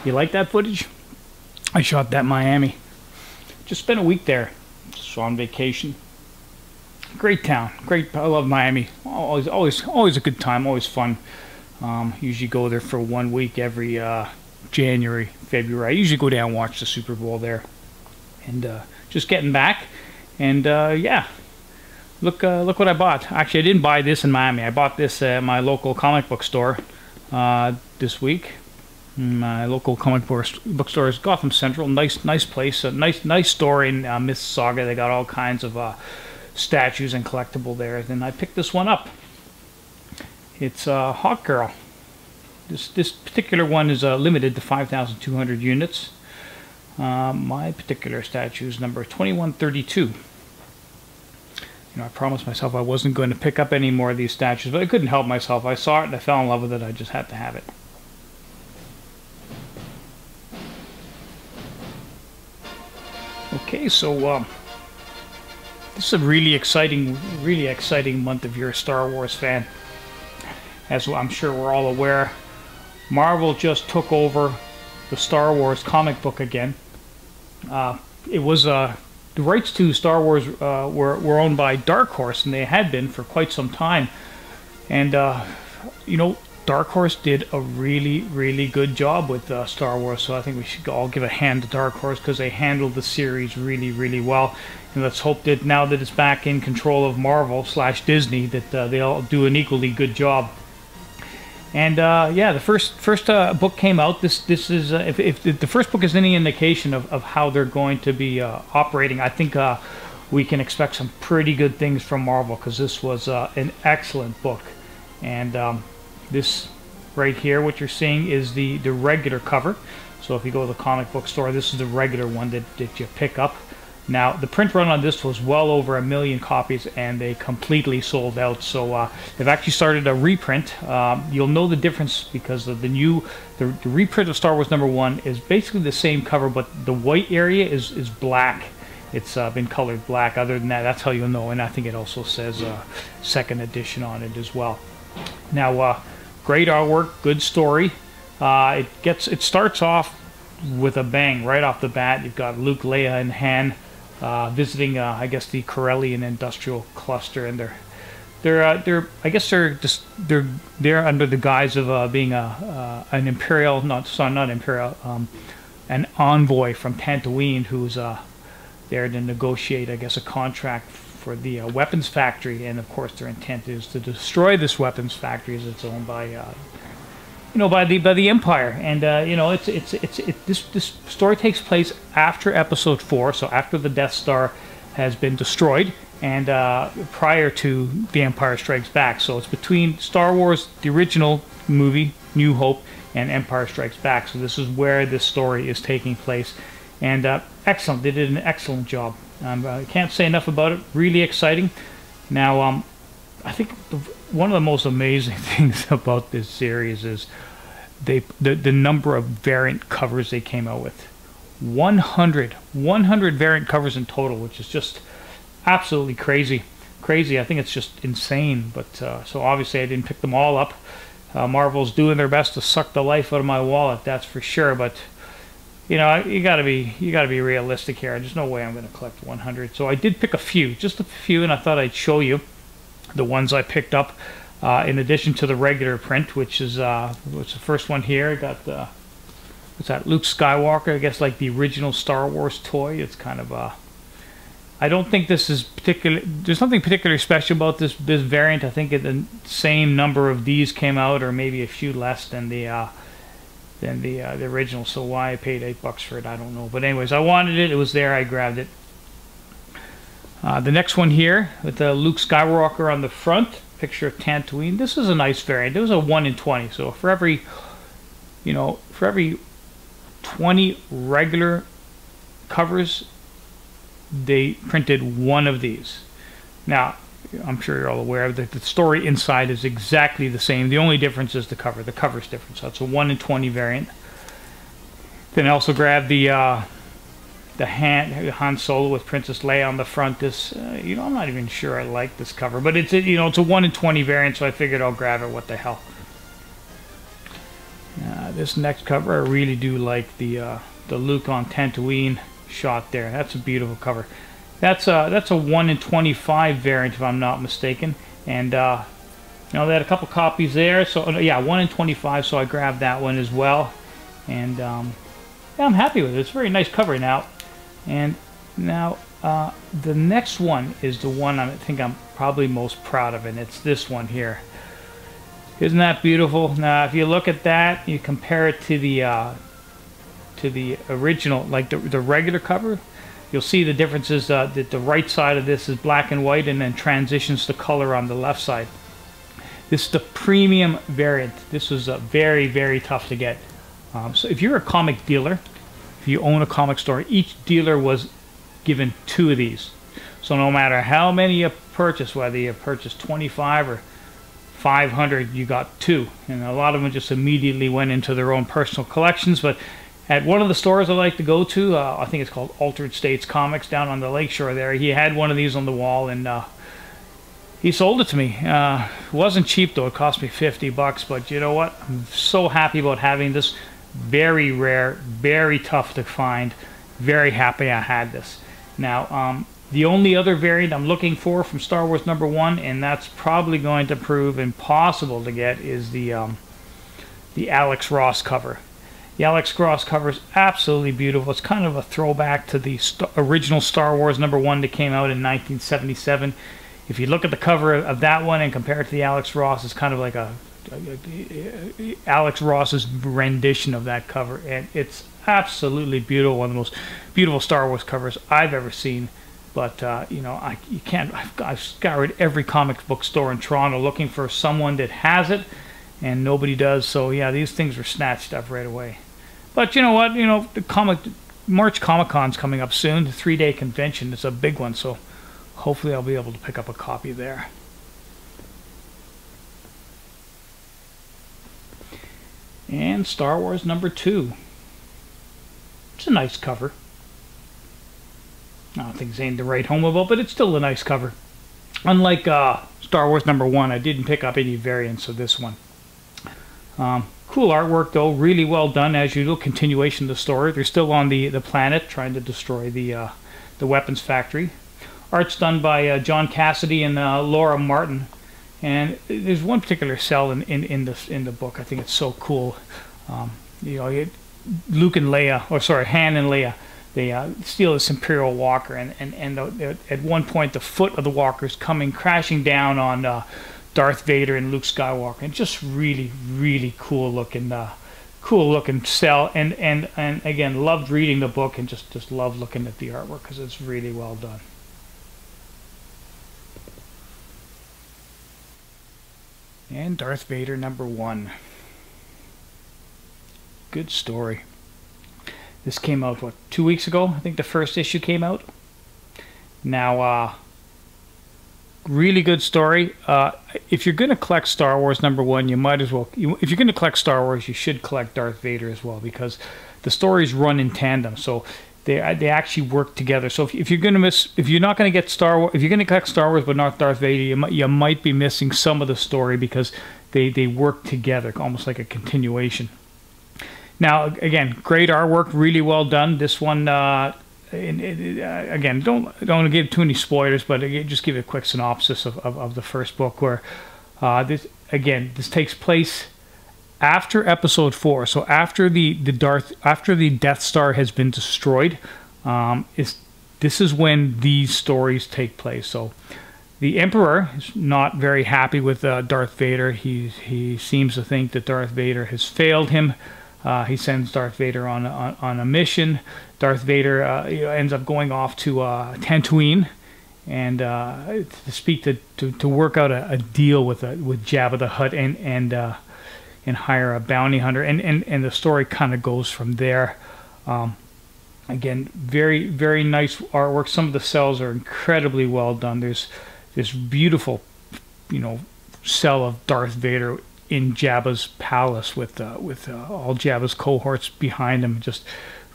You like that footage? I shot that in Miami. Just spent a week there. Just on vacation. Great town. Great. I love Miami. Always a good time. Always fun. Usually go there for 1 week every January, February. I usually go down and watch the Super Bowl there. And just getting back. And yeah. Look what I bought. Actually, I didn't buy this in Miami. I bought this at my local comic book store this week. My local comic book store is Gotham Central. Nice place. A nice store in Mississauga. They got all kinds of statues and collectible there. Then I picked this one up. It's Hawk Girl. This particular one is limited to 5,200 units. My particular statue is number 2132. You know, I promised myself I wasn't going to pick up any more of these statues, but I couldn't help myself. I saw it and I fell in love with it. I just had to have it. Okay, so this is a really exciting month if you're a Star Wars fan. As I'm sure we're all aware, Marvel just took over the Star Wars comic book again. It was the rights to Star Wars were owned by Dark Horse, and they had been for quite some time. And you know, Dark Horse did a really good job with Star Wars, so I think we should all give a hand to Dark Horse because they handled the series really well. And let's hope that now that it's back in control of Marvel / Disney, that they'll do an equally good job. And yeah, the first book came out. This is if the first book is any indication of how they're going to be operating, I think we can expect some pretty good things from Marvel, because this was an excellent book. And this right here, what you're seeing is the regular cover. So if you go to the comic book store, this is the regular one that you pick up. Now, the print run on this was well over 1 million copies, and they completely sold out. So they've actually started a reprint. You'll know the difference because of the reprint of Star Wars #1 is basically the same cover, but the white area is black. It's been colored black. Other than that, that's how you'll know. And I think it also says second edition on it as well. Now, great artwork, good story. It starts off with a bang right off the bat. You've got Luke, Leia, and Han visiting, I guess, the Corellian industrial cluster, and they're I guess they're under the guise of being an imperial, an envoy from Tatooine who's there to negotiate, I guess, a contract for the weapons factory, and of course their intent is to destroy this weapons factory as it's owned by by the Empire. And this story takes place after Episode 4, so after the Death Star has been destroyed, and prior to The Empire Strikes Back. So it's between Star Wars, the original movie, New Hope, and Empire Strikes Back. So this is where this story is taking place. And excellent. They did an excellent job. I can't say enough about it. Really exciting. Now, I think one of the most amazing things about this series is the number of variant covers they came out with. 100 variant covers in total, which is just absolutely crazy. I think it's just insane. But so obviously I didn't pick them all up. Marvel's doing their best to suck the life out of my wallet, that's for sure. But you know, you gotta be realistic here. There's no way I'm going to collect 100. So I did pick just a few, and I thought I'd show you the ones I picked up. In addition to the regular print, which is what's the first one here? I got what's that? Luke Skywalker. I guess like the original Star Wars toy. It's kind of I don't think this is particular. There's nothing particularly special about this variant. I think the same number of these came out, or maybe a few less than the original. So why I paid $8 for it, I don't know. But anyways, I wanted it. It was there. I grabbed it. The next one here with the Luke Skywalker on the front. Picture of Tatooine. This is a nice variant. It was a 1 in 20. So for every 20 regular covers, they printed one of these. Now, I'm sure you're all aware that the story inside is exactly the same. The only difference is the cover. The cover's different. So it's a 1 in 20 variant. Then I also grabbed the Han Solo with Princess Leia on the front. This, I'm not even sure I like this cover, but it's a 1 in 20 variant, so I figured I'll grab it. What the hell? This next cover, I really do like the Luke on Tatooine shot there. That's a beautiful cover. That's a 1 in 25 variant, if I'm not mistaken. And you know, they had a couple copies there. So yeah, 1 in 25. So I grabbed that one as well. And yeah, I'm happy with it. It's a very nice cover now. And now the next one is the one I think I'm probably most proud of, and it's this one here. Isn't that beautiful? Now, if you look at that, you compare it to the original, like the regular cover, you'll see the differences. That the right side of this is black and white, and then transitions to color on the left side. This is the premium variant. This was very, very tough to get. So if you're a comic dealer, if you own a comic store, each dealer was given 2 of these. So no matter how many you purchase, whether you purchased 25 or 500, you got 2. And a lot of them just immediately went into their own personal collections. But at one of the stores I like to go to, I think it's called Altered States Comics down on the lakeshore there, he had one of these on the wall, and he sold it to me. It wasn't cheap though, it cost me $50, but you know what? I'm so happy about having this. Very rare, very tough to find. Very happy I had this. Now, the only other variant I'm looking for from Star Wars #1, and that's probably going to prove impossible to get, is the Alex Ross cover. The Alex Ross cover is absolutely beautiful. It's kind of a throwback to the original Star Wars #1 that came out in 1977. If you look at the cover of that one and compare it to the Alex Ross, it's kind of like Alex Ross's rendition of that cover, and it's absolutely beautiful. One of the most beautiful Star Wars covers I've ever seen. But you know, you can't. I've scoured every comic book store in Toronto looking for someone that has it, and nobody does. So yeah, these things were snatched up right away. But you know what? You know, the March Comic Con's coming up soon. The 3-day convention. It's a big one, so hopefully I'll be able to pick up a copy there. And Star Wars #2. It's a nice cover. I don't think it's anything to write home about, but it's still a nice cover. Unlike Star Wars #1, I didn't pick up any variants of this one. Cool artwork though, really well done as usual. Continuation of the story. They're still on the planet trying to destroy the weapons factory. Art's done by John Cassidy and Laura Martin. And there's one particular cell in the book. I think it's so cool. You know, Luke and Leia, or sorry, Han and Leia, they steal this Imperial Walker, and at one point the foot of the Walker is coming crashing down on Darth Vader and Luke Skywalker, and just really, really cool looking cell. And again, loved reading the book, and just loved looking at the artwork because it's really well done. And Darth Vader #1. Good story. This came out, what, 2 weeks ago? I think the first issue came out. Now, really good story. If you're going to collect Star Wars #1, you might as well... if you're going to collect Star Wars, you should collect Darth Vader as well, because the stories run in tandem. So they actually work together. So if you're going to if you're not going to get Star Wars, if you're going to collect Star Wars but not Darth Vader, you might be missing some of the story, because they work together, almost like a continuation. Now, again, great artwork, really well done. This one, again, don't give too many spoilers, but just give a quick synopsis of the first book, where this takes place after Episode 4. So after the Death Star has been destroyed, this is when these stories take place. So the Emperor is not very happy with Darth Vader. He seems to think that Darth Vader has failed him. He sends Darth Vader on a mission. Darth Vader ends up going off to Tatooine and to speak to work out a deal with Jabba the Hutt and hire a bounty hunter. And the story kind of goes from there. Again, very, very nice artwork. Some of the cells are incredibly well done. There's this beautiful, cell of Darth Vader in Jabba's palace with all Jabba's cohorts behind him. Just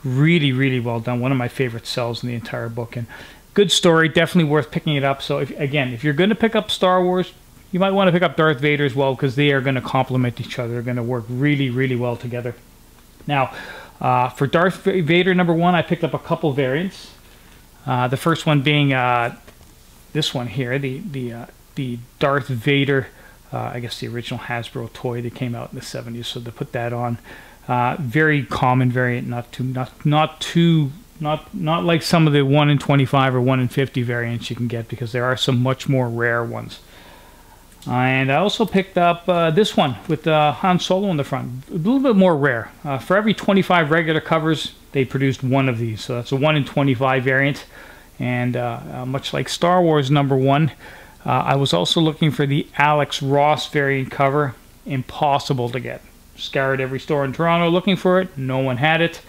really, really well done. One of my favorite cells in the entire book, and good story. Definitely worth picking it up. So if you're going to pick up Star Wars, you might want to pick up Darth Vader as well, because they are going to complement each other. They're going to work really, really well together. Now, for Darth Vader #1, I picked up a couple variants. The first one being this one here, the Darth Vader, I guess the original Hasbro toy that came out in the 70s. So to put that on, very common variant, not like some of the 1 in 25 or 1 in 50 variants you can get, because there are some much more rare ones. And I also picked up this one with Han Solo in the front, a little bit more rare. For every 25 regular covers, they produced one of these, so that's a 1 in 25 variant. And much like Star Wars #1, I was also looking for the Alex Ross variant cover. Impossible to get. Scoured every store in Toronto looking for it. No one had it.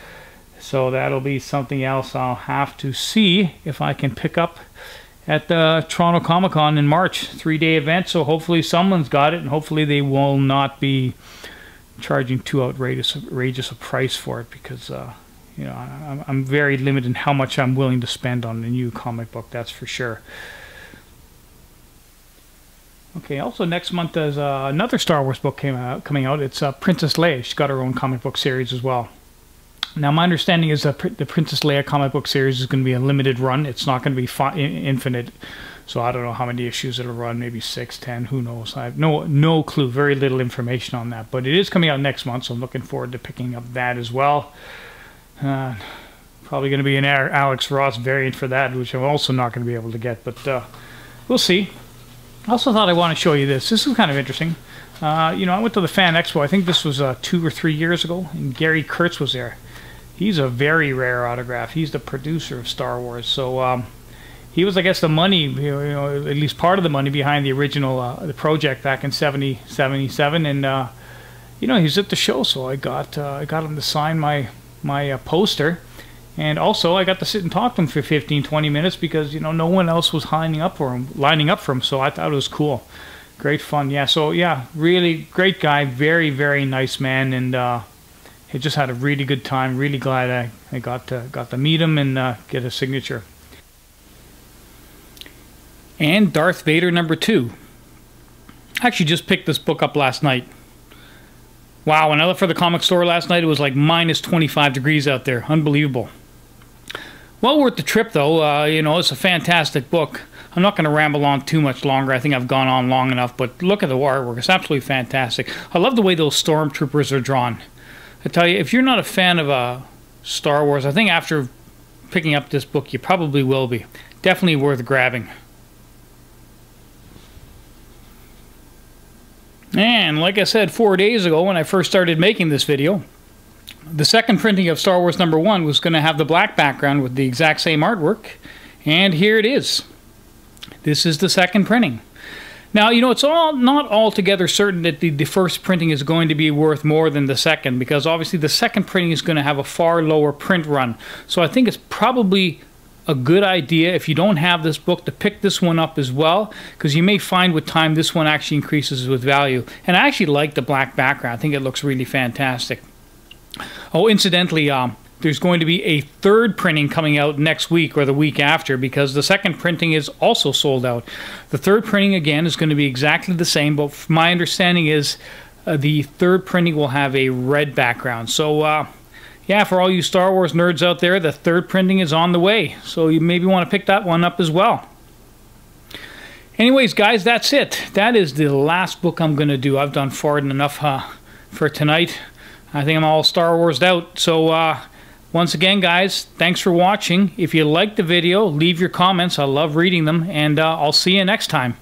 So that'll be something else I'll have to see if I can pick up at the Toronto Comic Con in March. 3-day event, so hopefully someone's got it, and hopefully they will not be charging too outrageous a price for it, because you know, I'm very limited in how much I'm willing to spend on a new comic book, that's for sure. Okay, also next month there's another Star Wars book coming out. It's Princess Leia. She's got her own comic book series as well. Now, my understanding is that the Princess Leia comic book series is going to be a limited run. It's not going to be infinite. So I don't know how many issues it'll run, maybe 6, 10, who knows. I have no clue, very little information on that. But it is coming out next month, so I'm looking forward to picking up that as well. Probably going to be an Alex Ross variant for that, which I'm also not going to be able to get, but we'll see. I also thought I want to show you this. This is kind of interesting. You know, I went to the Fan Expo, I think this was 2 or 3 years ago, and Gary Kurtz was there. He's a very rare autograph. He's the producer of Star Wars, so he was, I guess, the money, you know, at least part of the money behind the original the project back in 77, and you know, he was at the show, so I got him to sign my poster, and also I got to sit and talk to him for 15-20 minutes, because you know, no one else was lining up for him, so I thought it was cool. Great fun. Yeah, so yeah, really great guy, very, very nice man, and he just had a really good time. Really glad I got to meet him and get a signature. And Darth Vader #2. I actually just picked this book up last night. Wow, when I left for the comic store last night, it was like minus 25 degrees out there. Unbelievable. Well worth the trip, though. You know, it's a fantastic book. I'm not going to ramble on too much longer. I think I've gone on long enough, but look at the artwork. It's absolutely fantastic. I love the way those stormtroopers are drawn. I tell you, if you're not a fan of Star Wars, I think after picking up this book, you probably will be. Definitely worth grabbing. And like I said 4 days ago when I first started making this video, the second printing of Star Wars #1 was going to have the black background with the exact same artwork, and here it is. This is the second printing. Now, you know, it's not altogether certain that the first printing is going to be worth more than the second, because obviously the second printing is going to have a far lower print run. So I think it's probably a good idea, if you don't have this book, to pick this one up as well, because you may find with time this one actually increases with value. And I actually like the black background. I think it looks really fantastic. Oh, incidentally, there's going to be a third printing coming out next week or the week after, because the second printing is also sold out. The third printing, again, is going to be exactly the same, but my understanding is the third printing will have a red background. So, yeah, for all you Star Wars nerds out there, the third printing is on the way. So you maybe want to pick that one up as well. Anyways, guys, that's it. That is the last book I'm going to do. I've done far enough for tonight. I think I'm all Star Wars'd out. So, once again, guys, thanks for watching. If you liked the video, leave your comments. I love reading them, and I'll see you next time.